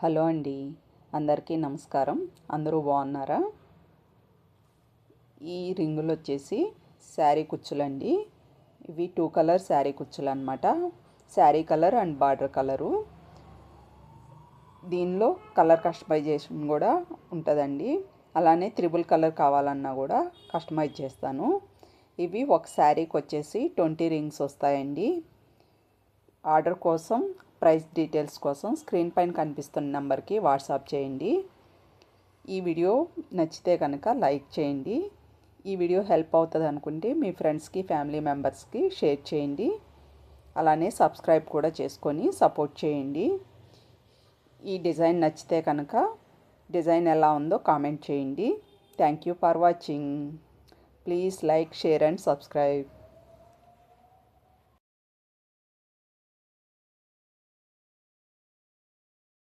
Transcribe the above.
Hello అండి, అందరికీ నమస్కారం. అందరూ బాగున్నారా? ఈ రింగులు వచ్చేసి శారీ కుచ్చులండి. ఇవి 2 కలర్ శారీ కుచ్చులు అనమాట. Sari colour and border colour. దీనిలో కలర్ కస్టమైజేషన్ కూడా ఉంటుందండి. అలానే త్రిబుల్ కలర్ కావాలన్నా కూడా కస్టమైజ్ చేస్తాను. ఇవి ఒక శారీకి వచ్చేసి 20 రింగ్స్ వస్తాయండి. ఆర్డర్ కోసం, ప్రైస్ డీటెయిల్స్ కోసం స్క్రీన్ పైన కనిపిస్తున్న నెంబర్కి వాట్సాప్ చేయండి. ఈ వీడియో నచ్చితే కనుక లైక్ చేయండి. ఈ వీడియో హెల్ప్ అవుతుంది అనుకుంటే మీ ఫ్రెండ్స్కి, ఫ్యామిలీ మెంబర్స్కి షేర్ చేయండి. అలానే సబ్స్క్రైబ్ కూడా చేసుకొని సపోర్ట్ చేయండి. ఈ డిజైన్ నచ్చితే కనుక డిజైన్ ఎలా ఉందో కామెంట్ చేయండి. Thank you for watching. Please like, share and subscribe.